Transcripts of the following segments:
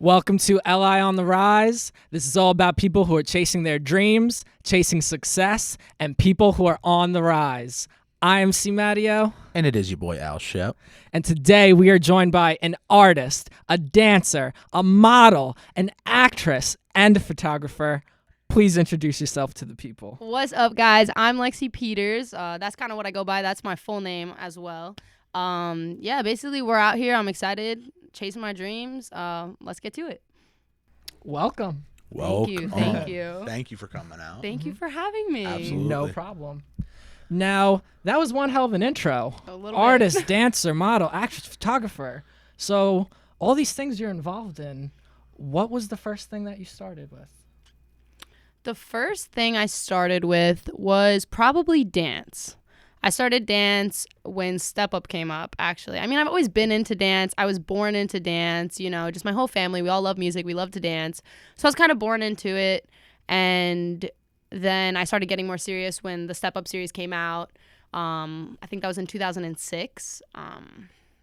Welcome to LI on the Rise. This is all about people who are chasing their dreams, chasing success, and people who are on the rise. I am C. Matteo. And it is your boy Al Shep. And today we are joined by an artist, a dancer, a model, an actress, and a photographer. Please introduce yourself to the people. What's up, guys? I'm Lexie Peterss. That's kind of what I go by. That's my full name as well. Basically, we're out here. I'm excited, chasing my dreams. Let's get to it. Welcome. Thank you. Thank you for coming out. Thank you for having me. Absolutely. No problem. Now, that was one hell of an intro. A little Artist, bit. dancer, model, actress, photographer. So all these things you're involved in, what was the first thing that you started with? The first thing I started with was probably dance. I started dance when Step Up came up, actually. I mean, I've always been into dance. I was born into dance, just my whole family. We all love music. We love to dance. So I was kind of born into it. And then I started getting more serious when the Step Up series came out. I think that was in 2006.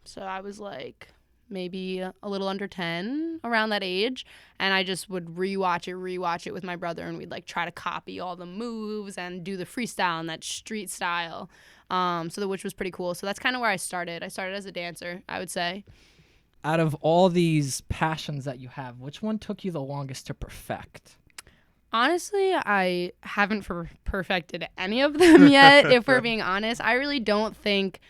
So I was like maybe a little under 10 around that age, and I just would rewatch it with my brother, and we'd like try to copy all the moves and do the freestyle and that street style, which was pretty cool. So that's kind of where I started as a dancer, I would say. Out of all these passions that you have, which one took you the longest to perfect? Honestly, I haven't perfected any of them yet, if we're being honest. I really don't think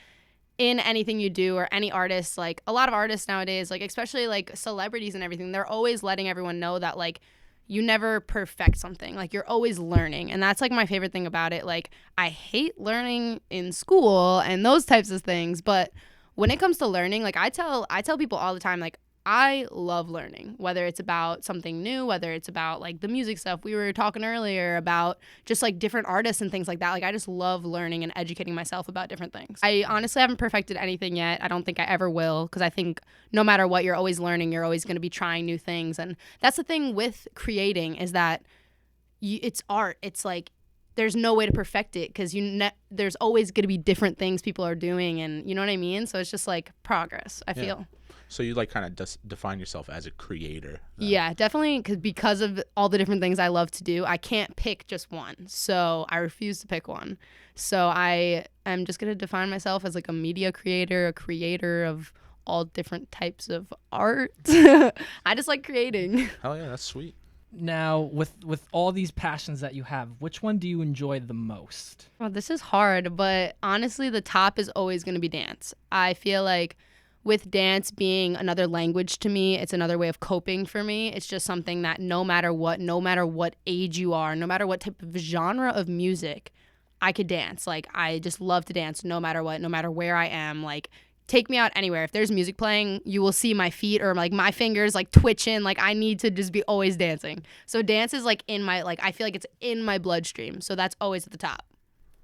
in anything you do or any artist, like a lot of artists nowadays, like especially like celebrities and everything, they're always letting everyone know that like you never perfect something, like you're always learning. And that's like my favorite thing about it. Like I hate learning in school and those types of things, but when it comes to learning, like I tell people all the time, like I love learning, whether it's about something new, whether it's about like the music stuff we were talking earlier about, just like different artists and things like that. Like I just love learning and educating myself about different things. I honestly haven't perfected anything yet. I don't think I ever will, because I think no matter what, you're always learning. You're always going to be trying new things. And that's the thing with creating, is that it's art. It's like there's no way to perfect it, because there's always going to be different things people are doing, and you know what I mean? So it's just like progress, I feel. So you like kind of define yourself as a creator. Then. Yeah, definitely, because of all the different things I love to do, I can't pick just one. So I refuse to pick one. So I am just going to define myself as like a media creator, a creator of all different types of art. I just like creating. Hell yeah, that's sweet. Now, with all these passions that you have, which one do you enjoy the most? Well, this is hard, but honestly, the top is always going to be dance. I feel like with dance being another language to me, it's another way of coping for me. It's just something that no matter what age you are, no matter what type of genre of music, I could dance. Like, I just love to dance no matter what, no matter where I am. Like, take me out anywhere. If there's music playing, you will see my feet or like my fingers like twitching. Like, I need to just be always dancing. So dance is like I feel like it's in my bloodstream. So that's always at the top.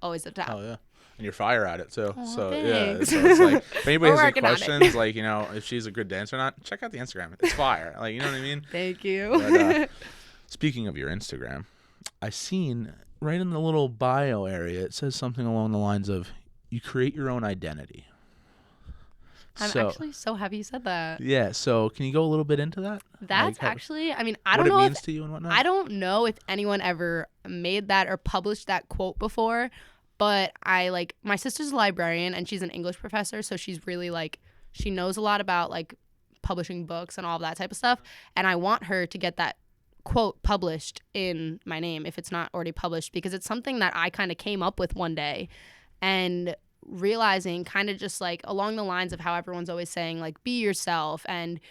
Always at the top. Hell yeah. And you're fire at it too. Thanks. Yeah. So it's like, if anybody has any Working on it. questions, like, if she's a good dancer or not, check out the Instagram. It's fire. Like, you know what I mean? Thank you. But, speaking of your Instagram, I seen right in the little bio area, it says something along the lines of, you create your own identity. I'm actually so happy you said that. Yeah. So can you go a little bit into that? That's like actually, I mean, I don't what know it means to you and whatnot? I don't know if anyone ever made that or published that quote before, but my sister's a librarian and she's an English professor, so she's really she knows a lot about publishing books and all of that type of stuff, and I want her to get that quote published in my name if it's not already published, because it's something that I kind of came up with one day, and realizing kind of just along the lines of how everyone's always saying be yourself, and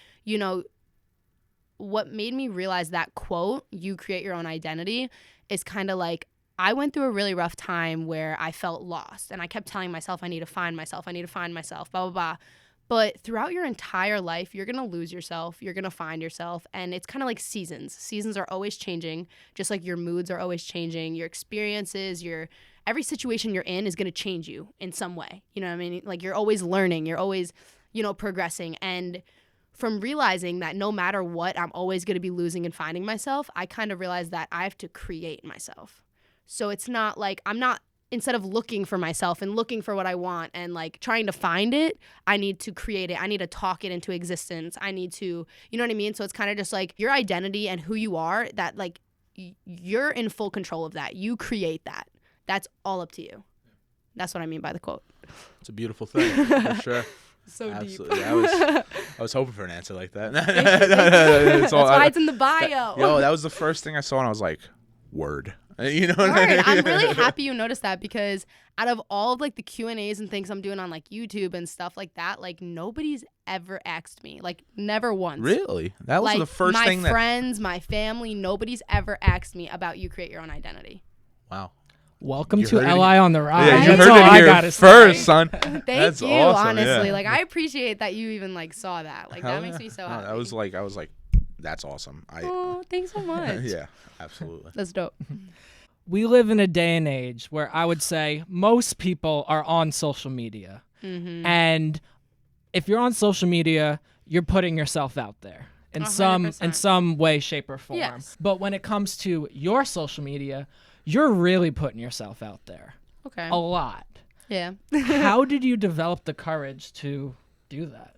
what made me realize that quote, you create your own identity, is kind of I went through a really rough time where I felt lost, and I kept telling myself, I need to find myself, blah, blah, blah. But throughout your entire life, you're going to lose yourself, you're going to find yourself, and it's kind of like seasons. Seasons are always changing, just like your moods are always changing, your experiences, every situation you're in is going to change you in some way. You know what I mean? You're always learning, you're always, progressing, and from realizing that no matter what, I'm always going to be losing and finding myself, I kind of realized that I have to create myself. So it's not I'm not instead of looking for myself and looking for what I want and like trying to find it, I need to create it. I need to talk it into existence. I need to, you know what I mean? So it's kind of just like your identity and who you are, that like you're in full control of that. You create that. That's all up to you. That's what I mean by the quote. It's a beautiful thing, for sure. So Absolutely. deep. I was hoping for an answer like that. That's why it's in the bio. That was the first thing I saw, and I was like, word. You know what I Word. mean? I'm really happy you noticed that, because out of all of like the Q&As and things I'm doing on like YouTube and stuff like that, like nobody's ever asked me, like never once. Really? That was like, the first thing my friends, my family, nobody's ever asked me about you create your own identity. Wow. Welcome You to heard it LI on the Ride. Yeah, you Right? That's heard all it I here gotta first, say. son. Thank That's you, awesome, honestly. yeah. Like I appreciate that you even like saw that. Like Hell that makes yeah. me so No, happy. I was like, that's awesome. Oh, thanks so much. Yeah, absolutely. That's dope. We live in a day and age where I would say most people are on social media. Mm-hmm. And if you're on social media, you're putting yourself out there in 100%. some way, shape, or form. Yes. But when it comes to your social media, you're really putting yourself out there Okay. a lot. Yeah. How did you develop the courage to do that?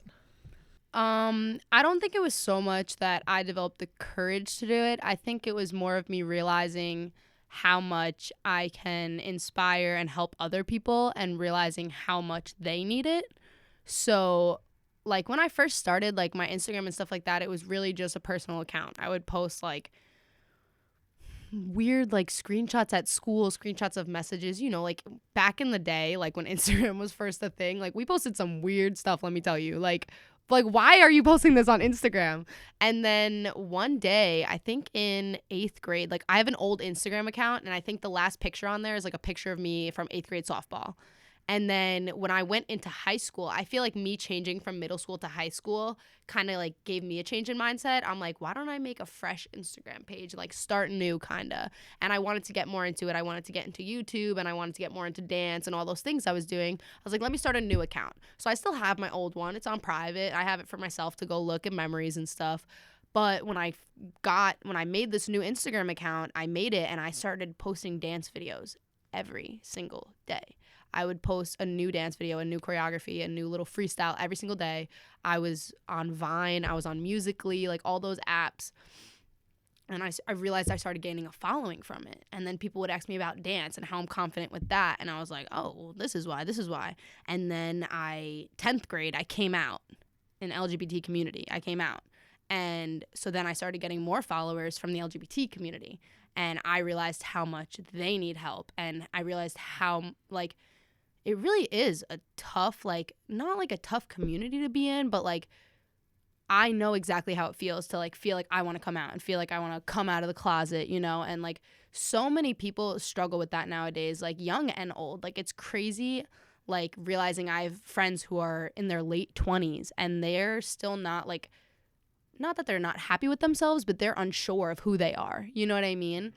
I don't think it was so much that I developed the courage to do it. I think it was more of me realizing how much I can inspire and help other people and realizing how much they need it. So like when I first started like my Instagram and stuff like that, it was really just a personal account. I would post like weird like screenshots at school, screenshots of messages, you know, like back in the day, like when Instagram was first a thing, like we posted some weird stuff, let me tell you. Like why are you posting this on Instagram? And then one day, I think in 8th grade, like I have an old Instagram account, and I think the last picture on there is like a picture of me from 8th grade softball. And then when I went into high school, I feel like me changing from middle school to high school kind of like gave me a change in mindset. I'm like, why don't I make a fresh Instagram page, like start new kind of. And I wanted to get more into it. I wanted to get into YouTube, and I wanted to get more into dance and all those things I was doing. I was like, let me start a new account. So I still have my old one. It's on private. I have it for myself to go look at memories and stuff. But when I made this new Instagram account, I made it and I started posting dance videos every single day. I would post a new dance video, a new choreography, a new little freestyle every single day. I was on Vine. I was on Musical.ly, like all those apps. And I realized I started gaining a following from it. And then people would ask me about dance and how I'm confident with that. And I was like, oh, well, this is why. And then 10th grade, I came out in LGBT community. I came out. And so then I started getting more followers from the LGBT community. And I realized how much they need help. And I realized how, like, it really is a tough, like, not like a tough community to be in, but like, I know exactly how it feels to like feel like I want to come out and feel like I want to come out of the closet, you know, and like so many people struggle with that nowadays, like young and old. Like it's crazy, like realizing I have friends who are in their late 20s and they're still not like, not that they're not happy with themselves, but they're unsure of who they are. You know what I mean?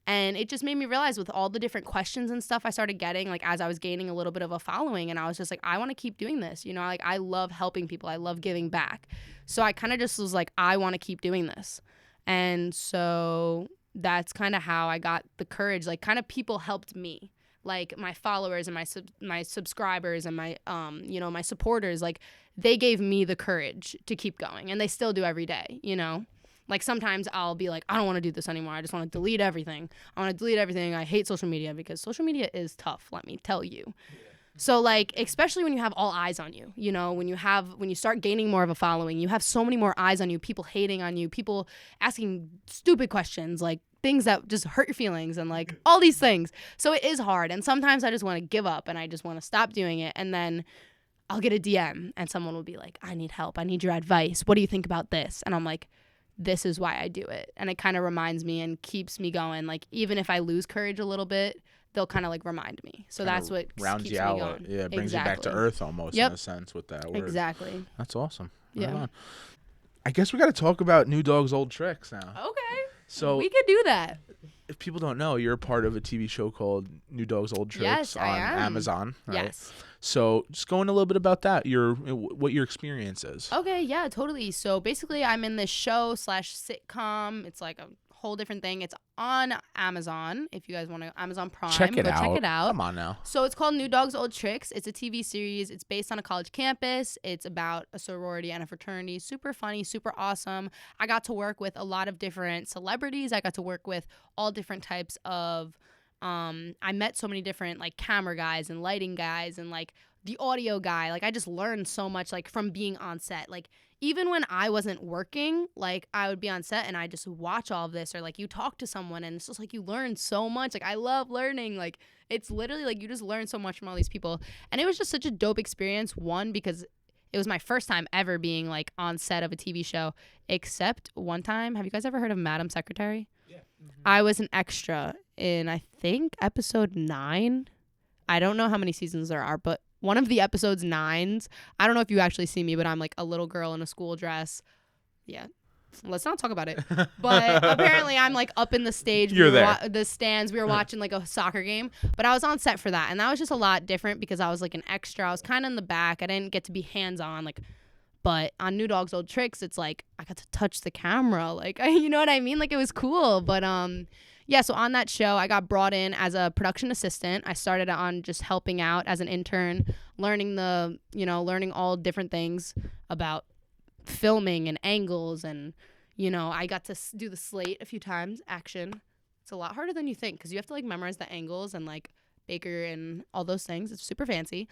And it just made me realize with all the different questions and stuff I started getting, like as I was gaining a little bit of a following, and I was just like, I want to keep doing this. You know, like I love helping people. I love giving back. So I kind of just was like, I want to keep doing this. And so that's kind of how I got the courage. Like kind of people helped me. Like my followers and my subscribers and my my supporters, like they gave me the courage to keep going, and they still do every day, you know? Like sometimes I'll be like, I don't want to do this anymore. I just want to delete everything. I hate social media because social media is tough, let me tell you. Yeah. So like, especially when you have all eyes on you, you know, when you start gaining more of a following, you have so many more eyes on you, people hating on you, people asking stupid questions, like things that just hurt your feelings and like all these things. So it is hard. And sometimes I just want to give up and I just want to stop doing it. And then I'll get a DM and someone will be like, I need help. I need your advice. What do you think about this? And I'm like, this is why I do it. And it kind of reminds me and keeps me going. Like, even if I lose courage a little bit, they'll kind of like remind me. So that's what rounds keeps you me out. going. Yeah, it brings you back to earth almost in a sense with that word. Exactly. That's awesome. Yeah. Right on. I guess we got to talk about New Dog's Old Tricks now. Okay. So we could do that. If people don't know, you're a part of a TV show called New Dog's Old Tricks on Amazon. Right? Yes. So just going a little bit about that, what your experience is. Okay, yeah, totally. So basically I'm in this show / sitcom. It's like a whole different thing. It's on Amazon. If you guys want to, Amazon Prime, Check it go out. check it out. Come on now. So it's called New Dogs, Old Tricks. It's a TV series. It's based on a college campus. It's about a sorority and a fraternity. Super funny, super awesome. I got to work with a lot of different celebrities. I got to work with all different types of I met so many different like camera guys and lighting guys and like the audio guy. Like I just learned so much like from being on set. Like even when I wasn't working, like I would be on set and I just watch all of this, or like you talk to someone and it's just like you learn so much. Like I love learning. Like it's literally like you just learn so much from all these people. And it was just such a dope experience. One, because it was my first time ever being like on set of a TV show, except one time. Have you guys ever heard of Madam Secretary? Yeah. Mm-hmm. I was an extra in, I think, episode 9. I don't know how many seasons there are, but one of the episode's 9s. I don't know if you actually see me, but I'm like a little girl in a school dress. Yeah. Let's not talk about it. But apparently I'm like up in the stage. You're there. The stands. We were watching like a soccer game. But I was on set for that. And that was just a lot different because I was like an extra. I was kind of in the back. I didn't get to be hands-on. But on New Dogs, Old Tricks, it's like I got to touch the camera. Like, you know what I mean? Like it was cool. But yeah, so on that show, I got brought in as a production assistant. I started on just helping out as an intern, learning all different things about filming and angles. And, I got to do the slate a few times, action. It's a lot harder than you think because you have to, like, memorize the angles and, like, Baker and all those things. It's super fancy.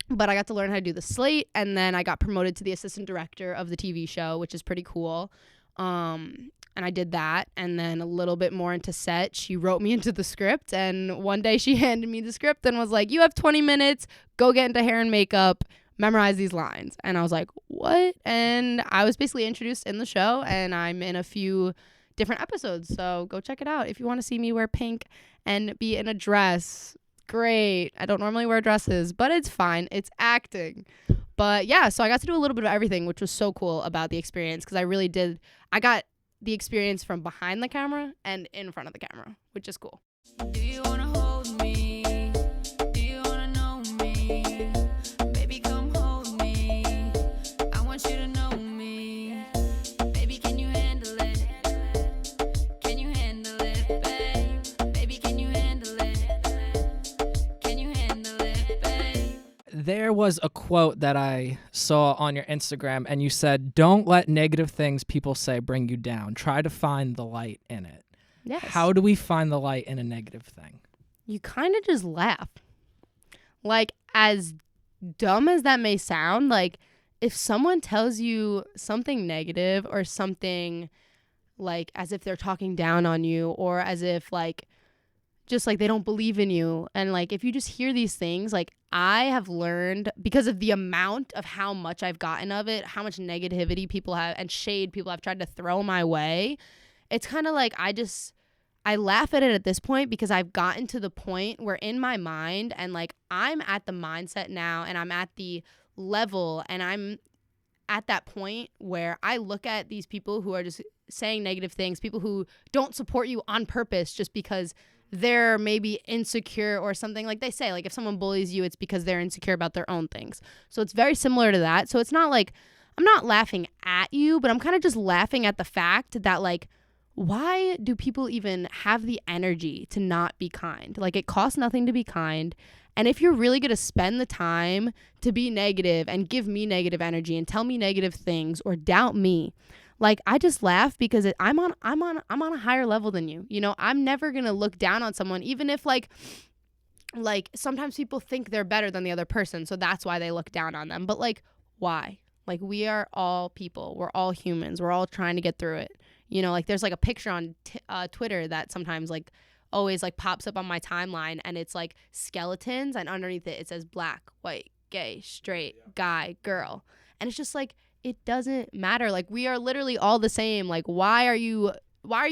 But I got to learn how to do the slate, and then I got promoted to the assistant director of the TV show, which is pretty cool. And I did that, and then a little bit more into set. She wrote me into the script, and one day she handed me the script and was like, you have 20 minutes, go get into hair and makeup, memorize these lines. And I was like, what? And I was basically introduced in the show, and I'm in a few different episodes, so go check it out. If you want to see me wear pink and be in a dress, great. I don't normally wear dresses, but it's fine. It's acting. But yeah, so I got to do a little bit of everything, which was so cool about the experience because I got the experience from behind the camera and in front of the camera, which is cool. Do you wanna hold me? Do you wanna know me? Baby, come hold me. I want you to know me. Baby, can you handle it? Can you handle it, babe? Baby, can you handle it? Can you handle it, babe? There was a quote that I saw on your Instagram, and you said, don't let negative things people say bring you down. Try to find the light in it. Yes. How do we find the light in a negative thing? You kind of just laugh. Like, as dumb as that may sound, like, if someone tells you something negative or something, like, as if they're talking down on you or as if, like, just like they don't believe in you. And like, if you just hear these things, like I have learned because of the amount of how much I've gotten of it, how much negativity people have and shade people have tried to throw my way. It's kind of like, I laugh at it at this point because I've gotten to the point where in my mind and like, I'm at the mindset now and I'm at the level and I'm at that point where I look at these people who are just saying negative things, people who don't support you on purpose just because they're maybe insecure or something. Like they say, like if someone bullies you, it's because they're insecure about their own things. So it's very similar to that. So it's not like I'm not laughing at you, but I'm kind of just laughing at the fact that like, why do people even have the energy to not be kind? Like it costs nothing to be kind. And if you're really going to spend the time to be negative and give me negative energy and tell me negative things or doubt me, like I just laugh because I'm on a higher level than you. You know, I'm never going to look down on someone, even if like sometimes people think they're better than the other person. So that's why they look down on them. But like, why? Like we are all people. We're all humans. We're all trying to get through it. You know, like there's like a picture on Twitter that sometimes like always like pops up on my timeline and it's like skeletons and underneath it says black, white, gay, straight, guy, girl. And it's just like, it doesn't matter. Like we are literally all the same. Like why are you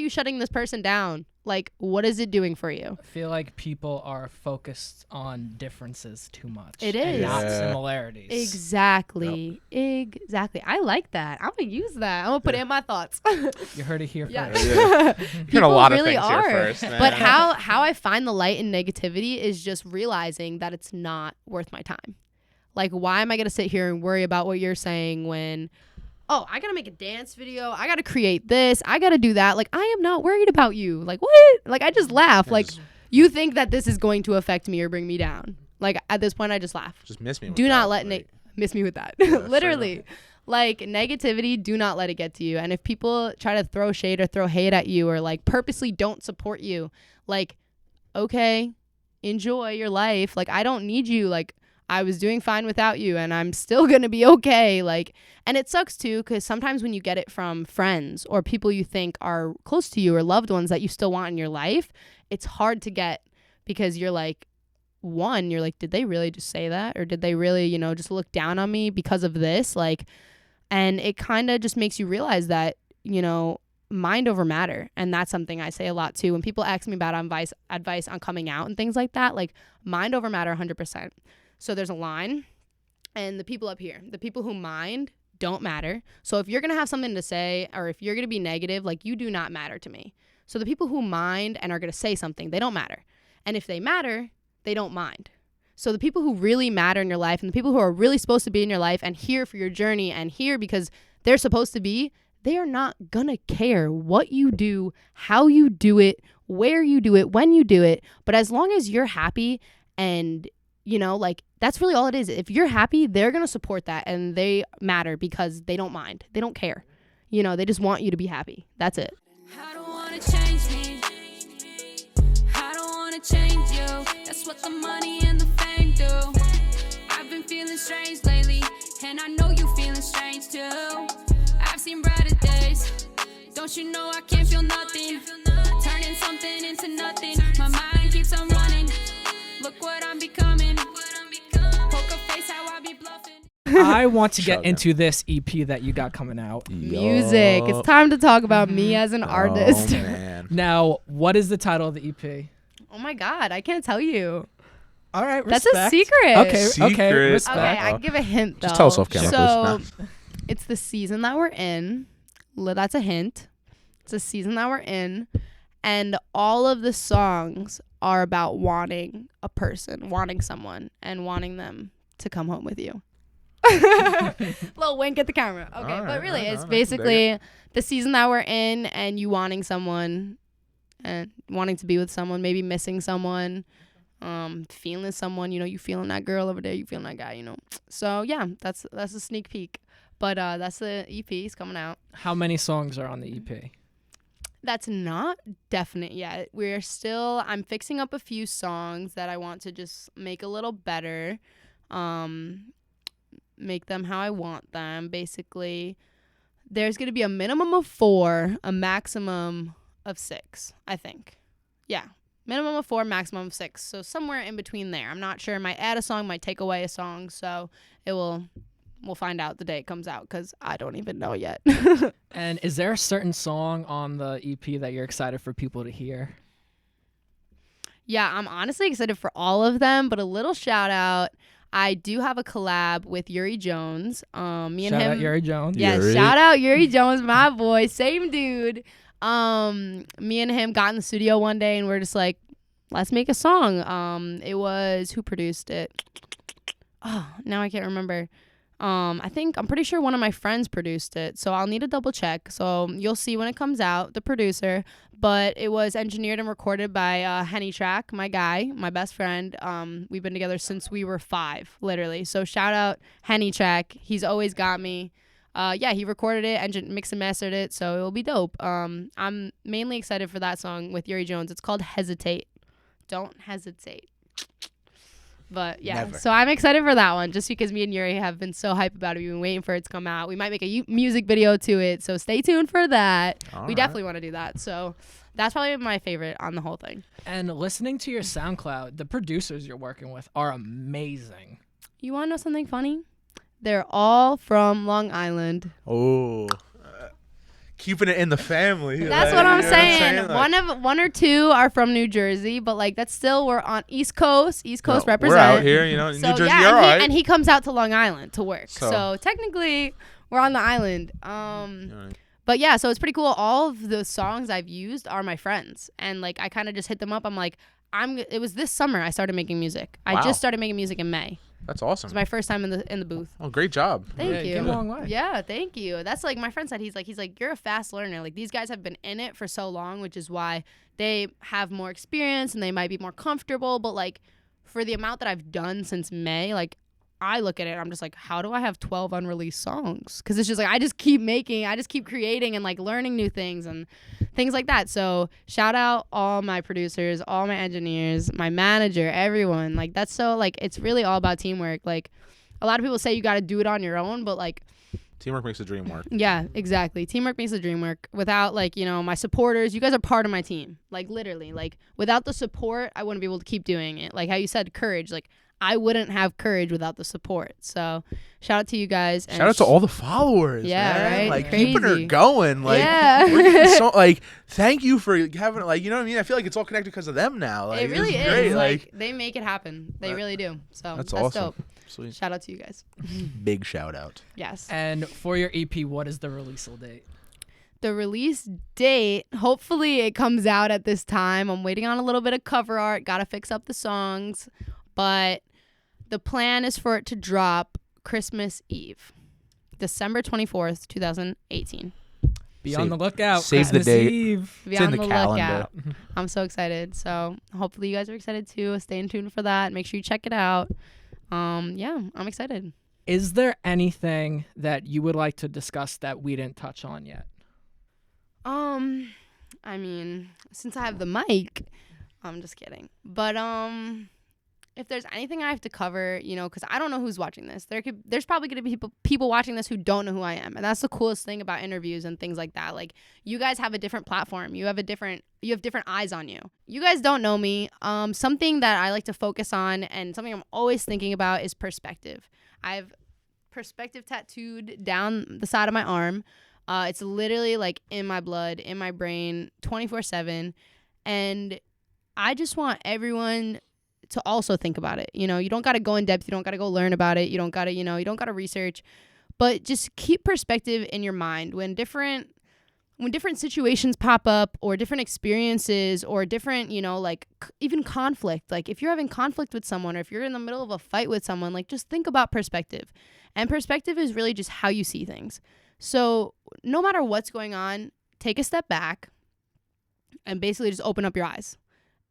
shutting this person down? Like what is it doing for you? I feel like people are focused on differences too much. It and is. not Yeah. similarities. Exactly. Exactly. I like that. I'm gonna use that. I'm gonna put it in my thoughts. You heard it here Yeah. first. Yeah. Heard a lot of really things are. here first. Man. But how I find the light in negativity is just realizing that it's not worth my time. Like, why am I going to sit here and worry about what you're saying when oh, I got to make a dance video. I got to create this. I got to do that. Like, I am not worried about you. Like, what? Like, I just laugh. Like, you think that this is going to affect me or bring me down. Like, at this point, I just laugh. Just miss me with Do that, not let like, miss me with that. Yeah, Literally. Like, negativity, do not let it get to you. And if people try to throw shade or throw hate at you or, like, purposely don't support you, like, okay, enjoy your life. Like, I don't need you. Like, I was doing fine without you and I'm still going to be okay. Like, and it sucks too, because sometimes when you get it from friends or people you think are close to you or loved ones that you still want in your life, it's hard to get because you're like, one, you're like, did they really just say that? Or did they really, you know, just look down on me because of this? Like, and it kind of just makes you realize that, you know, mind over matter. And that's something I say a lot too. When people ask me about advice on coming out and things like that, like mind over matter 100%. So there's a line, and the people up here, the people who mind don't matter. So if you're going to have something to say or if you're going to be negative, like you do not matter to me. So the people who mind and are going to say something, they don't matter. And if they matter, they don't mind. So the people who really matter in your life and the people who are really supposed to be in your life and here for your journey and here because they're supposed to be, they are not going to care what you do, how you do it, where you do it, when you do it. But as long as you're happy and you know, like, that's really all it is. If you're happy, they're going to support that, and they matter because they don't mind. They don't care. You know, they just want you to be happy. That's it. I don't wanna change me. I don't wanna change you. That's what the money and the fame do. I've been feeling strange lately, and I know you feeling strange too. I've seen brighter days. Don't you know I can't feel nothing? Turning something into nothing. My mind keeps on running. Look what I'm becoming. Poker face how I be bluffing. I want to get Shut into this EP that you got coming out. Music. It's time to talk about me as an artist. Oh, man. Now, what is the title of the EP? Oh my God, I can't tell you. All right, That's respect. a secret. Okay, okay, Secret. respect. Okay, I can give a hint though. Just tell us off camera, So please. it's the season that we're in. That's a hint. It's a season that we're in. And all of the songs are about wanting a person, wanting someone, and wanting them to come home with you. Little wink at the camera. Okay, All but right, really, all right, it's all right. Dig basically the season that we're in and you wanting someone and wanting to be with someone, maybe missing someone, feeling someone, you know, you feeling that girl over there, you feeling that guy, you know. So, yeah, that's a sneak peek. But that's the EP. It's coming out. How many songs are on the EP? That's not definite yet. I'm fixing up a few songs that I want to just make a little better. Make them how I want them. Basically, there's going to be a minimum of 4, a maximum of 6, I think. Yeah. Minimum of 4, maximum of 6. So somewhere in between there. I'm not sure. Might add a song, might take away a song. So we'll find out the day it comes out because I don't even know yet. And is there a certain song on the EP that you're excited for people to hear? Yeah, I'm honestly excited for all of them, but a little shout out. I do have a collab with Yuri Jones. Me and Shout him. out Yuri Jones. Yeah, Yuri. shout out Yuri Jones, my boy, same dude. Me and him got in the studio one day and we're just like, let's make a song. It was who produced it? Oh, now I can't remember. I'm pretty sure one of my friends produced it, so I'll need to double check. So you'll see when it comes out, the producer. But it was engineered and recorded by Henny Track, my guy, my best friend. We've been together since we were 5, literally. So shout out Henny Track. He's always got me. He recorded it, mixed and mastered it, so it'll be dope. I'm mainly excited for that song with Yuri Jones. It's called Hesitate. Don't hesitate. But yeah, Never. so I'm excited for that one just because me and Yuri have been so hype about it. We've been waiting for it to come out. We might make a music video to it, so stay tuned for that. We definitely want to do that. So that's probably my favorite on the whole thing. And listening to your SoundCloud, the producers you're working with are amazing. You want to know something funny? They're all from Long Island. Oh, keeping it in the family. That's like, what I'm you know saying. Like, One or two are from New Jersey, but like that's still we're on East Coast. East Coast no, represent. We're out here, you know, So New Jersey. yeah, All right. and he comes out to Long Island to work. So- So technically, we're on the island. You know, But yeah, so it's pretty cool. All of the songs I've used are my friends, and like I kind of just hit them up. I'm like, it was this summer I started making music. I Wow. just started making music in May. That's awesome. It's my first time in the booth. Oh, great job. Thank Yeah, you. you came a long way. Yeah, thank you. That's like my friend said. He's like, you're a fast learner. Like these guys have been in it for so long, which is why they have more experience and they might be more comfortable. But like for the amount that I've done since May, like I look at it, I'm just like, how do I have 12 unreleased songs? Because it's just like I just keep creating and like learning new things and things like that. So shout out all my producers, all my engineers, my manager, everyone. Like that's so like it's really all about teamwork. Like a lot of people say you got to do it on your own, but like Teamwork makes the dream work. yeah, exactly. Teamwork makes the dream work. Without like, my supporters, you guys are part of my team. Like literally, like without the support, I wouldn't be able to keep doing it. Like how you said courage, like I wouldn't have courage without the support. So shout out to you guys. And Shout out to all the followers. Yeah, man. right? Like Crazy. keeping her going. Like, Yeah. we're getting so, like, thank you for having, like, you know what I mean? I feel like it's all connected because of them now. Like, It really it's is. great. Like they make it happen. They That- really do. So That's that's awesome. dope. Sweet. Shout out to you guys. Big shout out. Yes. And for your EP, what is the release date? The release date, hopefully it comes out at this time. I'm waiting on a little bit of cover art. Got to fix up the songs. But the plan is for it to drop Christmas Eve, December 24th, 2018. Be Save- on the lookout. save the Christmas date. Eve. Be It's in on the calendar. lookout. I'm so excited. So hopefully you guys are excited too. Stay tuned for that. Make sure you check it out. Yeah, I'm excited. Is there anything that you would like to discuss that we didn't touch on yet? I mean, since I have the mic, I'm just kidding. But if there's anything I have to cover, because I don't know who's watching this. There's probably going to be people watching this who don't know who I am. And that's the coolest thing about interviews and things like that. Like you guys have a different platform. You have different eyes on you. You guys don't know me. Something that I like to focus on and something I'm always thinking about is perspective. I have perspective tattooed down the side of my arm. It's literally like in my blood, in my brain, 24/7. And I just want everyone to also think about it. You don't got to go in depth. You don't got to go learn about it. You don't got to research, but just keep perspective in your mind when different situations pop up or different experiences or different, even conflict. Like if you're having conflict with someone or if you're in the middle of a fight with someone, like just think about perspective. And perspective is really just how you see things. So no matter what's going on, take a step back and basically just open up your eyes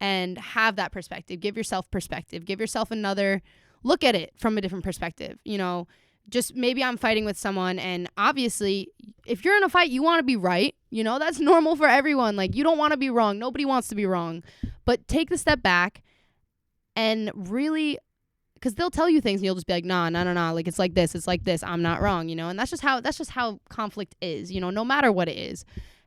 and have that perspective. Give yourself perspective. Give yourself another look at it from a different perspective. Just maybe I'm fighting with someone and obviously if you're in a fight, you want to be right. That's normal for everyone. Like you don't want to be wrong. Nobody wants to be wrong. But take the step back and really, because they'll tell you things and you'll just be like, no. Like it's like this. I'm not wrong, and that's just how conflict is, no matter what it is.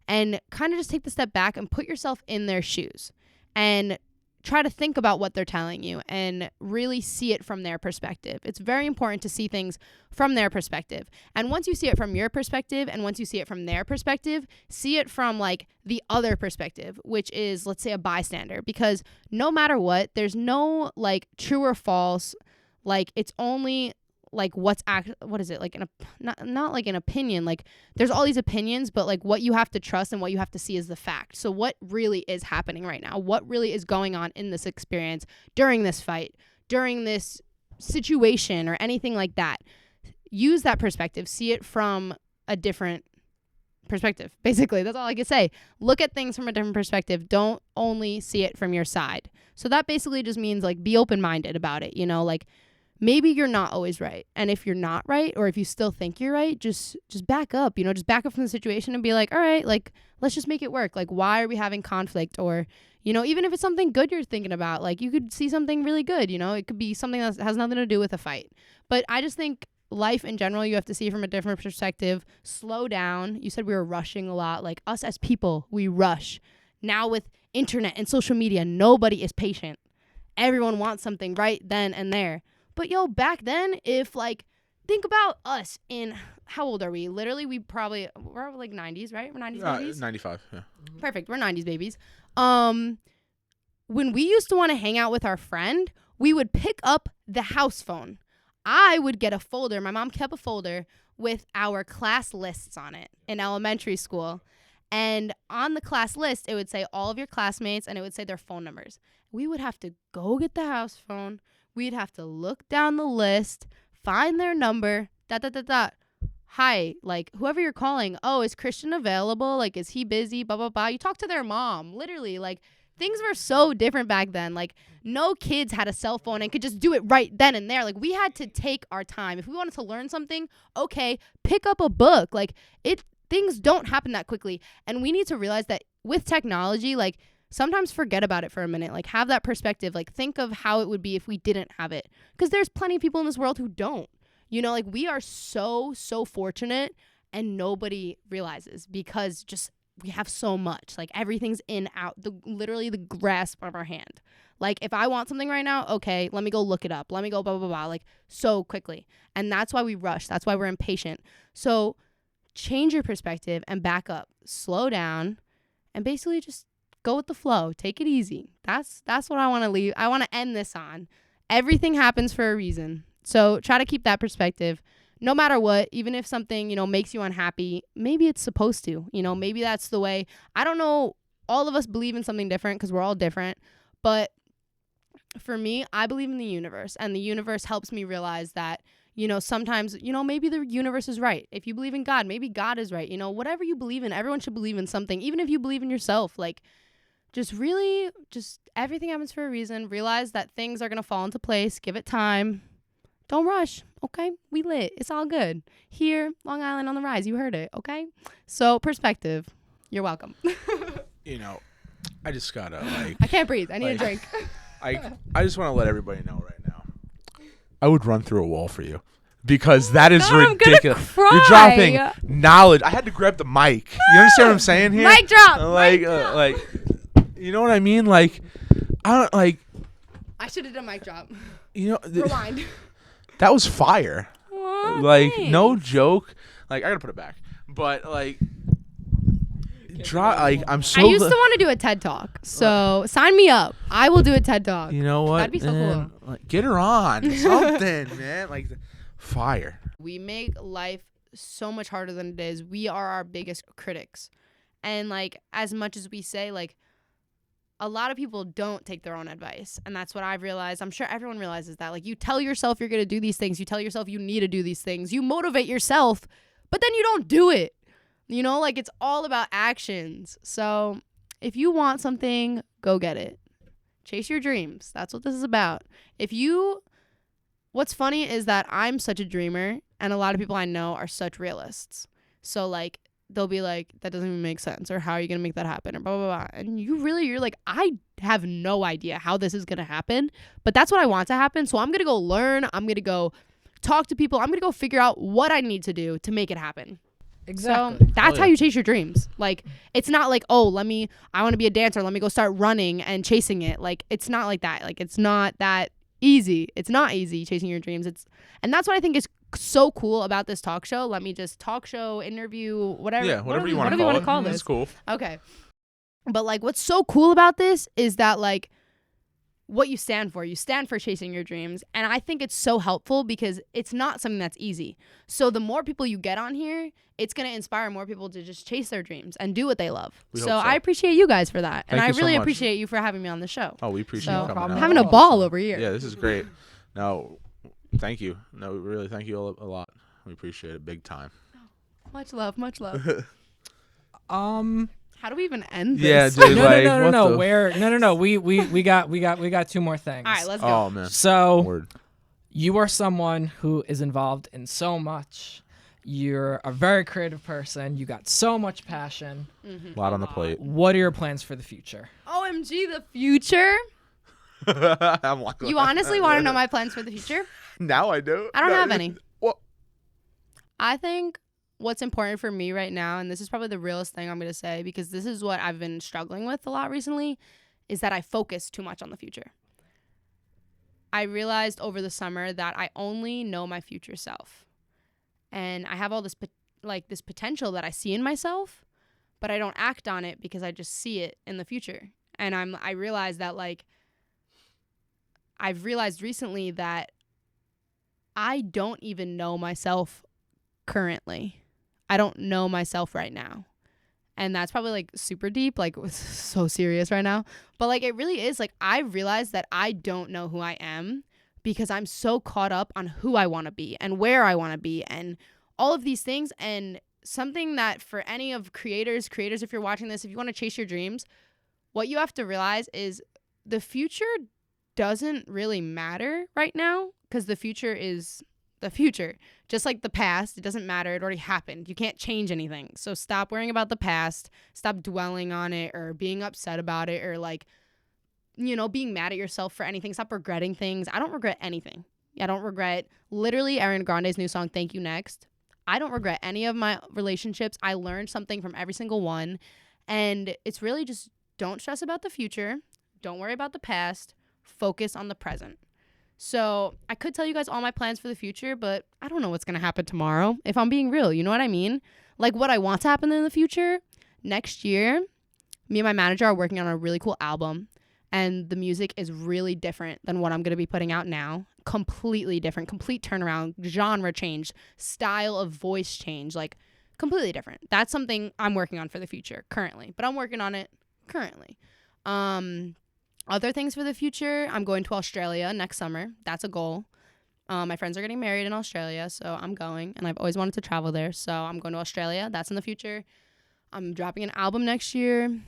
And kind of just take the step back and put yourself in their shoes and try to think about what they're telling you and really see it from their perspective. It's very important to see things from their perspective. And once you see it from your perspective and once you see it from their perspective, see it from like the other perspective, which is, let's say, a bystander. Because no matter what, there's no like true or false. Like it's only like what is it, like not like an opinion. Like there's all these opinions, but like what you have to trust and what you have to see is the fact. So what really is happening right now, what really is going on in this experience, during this fight, during this situation or anything like that. Use that perspective, see it from a different perspective. Basically, that's all I can say. Look at things from a different perspective. Don't only see it from your side. So that basically just means like be open-minded about it, like maybe you're not always right. And if you're not right, or if you still think you're right, just back up, just back up from the situation and be like, all right, like, let's just make it work. Like, why are we having conflict? Or, even if it's something good you're thinking about, like you could see something really good, it could be something that has nothing to do with a fight. But I just think life in general, you have to see from a different perspective. Slow down. You said we were rushing a lot. Like us as people, we rush. Now with internet and social media, nobody is patient. Everyone wants something right then and there. But back then, if like, think about us in, how old are we? Literally, we're like 90s, right? We're 90s babies? 95, yeah. Perfect. We're 90s babies. When we used to want to hang out with our friend, we would pick up the house phone. I would get a folder. My mom kept a folder with our class lists on it in elementary school. And on the class list, it would say all of your classmates and it would say their phone numbers. We would have to go get the house phone. we'd have to look down the list, find their number, dot, dot, dot, dot. Hi, like, whoever you're calling, oh, is Christian available? Like, is he busy? Blah, blah, blah. You talk to their mom. Literally, like, things were so different back then. Like, no kids had a cell phone and could just do it right then and there. Like, we had to take our time. If we wanted to learn something, okay, pick up a book. Like, things don't happen that quickly. And we need to realize that with technology, like, sometimes forget about it for a minute. Like, have that perspective. Like, think of how it would be if we didn't have it. Because there's plenty of people in this world who don't. You know, like, we are so fortunate, and nobody realizes because just we have so much. Like, everything's out, literally the grasp of our hand. Like, if I want something right now, okay, let me go look it up. Let me go blah, blah, blah, like, so quickly. And that's why we rush. That's why we're impatient. So change your perspective and back up. Slow down and basically just go with the flow. Take it easy. That's what I want to leave. I want to end this on. Everything happens for a reason. So try to keep that perspective. No matter what, even if something, makes you unhappy, maybe it's supposed to. Maybe that's the way. I don't know. All of us believe in something different because we're all different. But for me, I believe in the universe. And the universe helps me realize that, sometimes, maybe the universe is right. If you believe in God, maybe God is right. Whatever you believe in, everyone should believe in something. Even if you believe in yourself, like, just everything happens for a reason. Realize that things are going to fall into place. Give it time. Don't rush, okay? We lit. It's all good. Here, Long Island on the rise. You heard it, okay? So, perspective. You're welcome. I just gotta, like... I can't breathe. I need a drink. I just want to let everybody know right now. I would run through a wall for you. Because that is ridiculous. I'm gonna cry. You're dropping knowledge. I had to grab the mic. You understand what I'm saying here? Mic drop. Like, you know what I mean? Like, I don't, like... I should have done mic drop. Rewind. That was fire. What? Like, Thanks. no joke. Like, I gotta put it back. But, like, I'm so... I used to want to do a TED Talk. So, sign me up. I will do a TED Talk. You know what? That'd be so cool. Like, get her on. Something, man. Like, fire. We make life so much harder than it is. We are our biggest critics. And, like, as much as we say, like, a lot of people don't take their own advice. And that's what I've realized. I'm sure everyone realizes that. Like, you tell yourself you're going to do these things. You tell yourself you need to do these things. You motivate yourself, but then you don't do it. Like, it's all about actions. So if you want something, go get it. Chase your dreams. That's what this is about. What's funny is that I'm such a dreamer, and a lot of people I know are such realists. So, like, they'll be like, that doesn't even make sense, or how are you going to make that happen, or blah, blah, blah. And you're like, I have no idea how this is going to happen, but that's what I want to happen. So I'm going to go learn. I'm going to go talk to people. I'm going to go figure out what I need to do to make it happen. Exactly. So that's how you chase your dreams. Like, it's not like, I want to be a dancer. Let me go start running and chasing it. Like, it's not like that. Like, it's not that easy. It's not easy chasing your dreams. And that's what I think is so cool about this talk show. Let me just talk show, interview, whatever. Yeah, whatever you want to to call this. That's cool. Okay. But, like, what's so cool about this is that, like, what you stand for chasing your dreams. And I think it's so helpful because it's not something that's easy. So the more people you get on here, it's going to inspire more people to just chase their dreams and do what they love. So I appreciate you guys for that. And I really appreciate you for having me on the show. Oh, we appreciate you coming I'm out. having a ball over here. Yeah, this is great. No, thank you. No, really, thank you a lot. We appreciate it big time. Much love. How do we even end this? Yeah, dude. No. We got two more things. All right, let's go. Oh man. So you are someone who is involved in so much. You're a very creative person. You got so much passion. A lot on the plate. What are your plans for the future? OMG, the future. I'm like, You honestly want to know my plans for the future? Now I do. I don't have any. What? I think what's important for me right now, and this is probably the realest thing I'm going to say because this is what I've been struggling with a lot recently, is that I focus too much on the future. I realized over the summer that I only know my future self. And I have all this this potential that I see in myself, but I don't act on it because I just see it in the future. And I realized that, like, I've realized recently that I don't even know myself currently. I don't know myself right now. And that's probably, like, super deep, like, it's so serious right now. But, like, it really is, like, I realized that I don't know who I am because I'm so caught up on who I want to be and where I want to be and all of these things. And something that for any of creators, if you're watching this, if you want to chase your dreams, what you have to realize is the future doesn't really matter right now, because the future is the future. Just like the past, it doesn't matter. It already happened. You can't change anything. So stop worrying about the past. Stop dwelling on it or being upset about it or like, you know, being mad at yourself for anything. Stop regretting things. I don't regret anything. I don't regret literally Ariana Grande's new song, Thank You Next. I don't regret any of my relationships. I learned something from every single one. And it's really just don't stress about the future. Don't worry about the past. Focus on the present. So I could tell you guys all my plans for the future, but I don't know what's going to happen tomorrow, if I'm being real. You know what I mean? Like what I want to happen in the future, next year, me and my manager are working on a really cool album, and the music is really different than what I'm going to be putting out now. Completely different, complete turnaround, genre change, style of voice change, like completely different. That's something I'm working on for the future currently, but I'm working on it currently. Other things for the future, I'm going to Australia next summer. That's a goal. My friends are getting married in Australia, so I'm going, and I've always wanted to travel there, so I'm going to Australia. That's in the future. I'm dropping an album next year,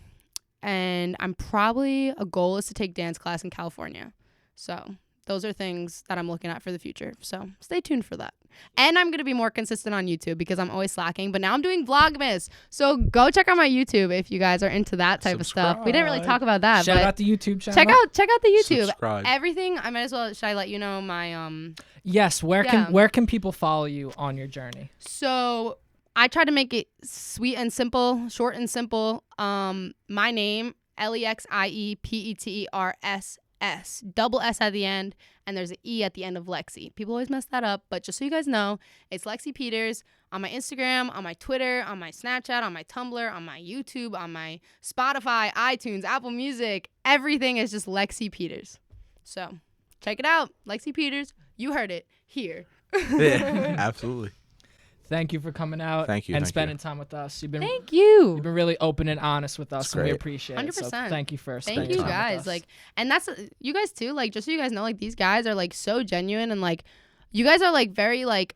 and a goal is to take dance class in California. So those are things that I'm looking at for the future. So stay tuned for that. And I'm going to be more consistent on YouTube because I'm always slacking. But now I'm doing Vlogmas. So go check out my YouTube if you guys are into that type of stuff. We didn't really talk about that. Shout but out the YouTube channel. Check out the YouTube. Subscribe. Everything. I might as well. Should I let you know my Yes. Where can people follow you on your journey? So I try to make it sweet and simple, short and simple. My name, LEXIE double S at the end, and there's an E at the end of Lexie. People always mess that up, but just so you guys know, it's Lexie Peterss on my Instagram, on my Twitter, on my Snapchat, on my Tumblr, on my YouTube, on my Spotify, iTunes, Apple Music. Everything is just Lexie Peterss. So check it out. Lexie Peterss. You heard it here. Yeah, absolutely. Thank you for coming out and spending time with us. Thank you. You've been really open and honest with us, and we great. appreciate it. 100%. So thank you for Thank spending you time with guys. us. Like, and that's you guys too. Like, just so you guys know, like these guys are like so genuine, and like you guys are like very like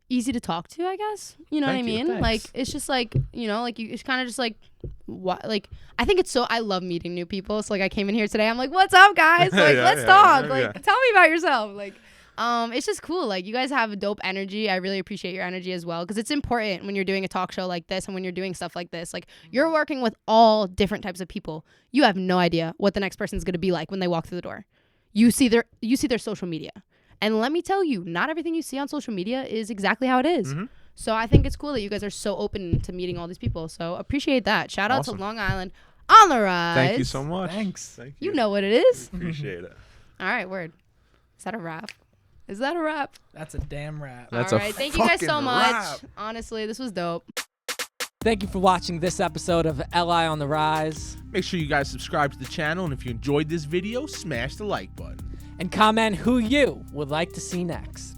easy to talk to, I guess. You know Thank what I you. mean? Thanks. Like it's just like, you know, like it's kind of just like what, like I think it's so, I love meeting new people. So like I came in here today, I'm like, what's up guys? Like let's talk. Like tell me about yourself. Like it's just cool. Like you guys have a dope energy. I really appreciate your energy as well, because it's important when you're doing a talk show like this and when you're doing stuff like this. Like you're working with all different types of people. You have no idea what the next person's going to be like when they walk through the door. You see their social media. And let me tell you, not everything you see on social media is exactly how it is. Mm-hmm. So I think it's cool that you guys are so open to meeting all these people. So appreciate that. Shout out to Awesome. Long Island on the rise. Thank you so much. Thanks. Thank You know what it is. Appreciate it. All right, word. Is that a wrap? Is that a wrap? That's a damn wrap. That's All a right. Thank you guys so fucking much. wrap. Honestly, this was dope. Thank you for watching this episode of LI on the Rise. Make sure you guys subscribe to the channel, and if you enjoyed this video, smash the like button. And comment who you would like to see next.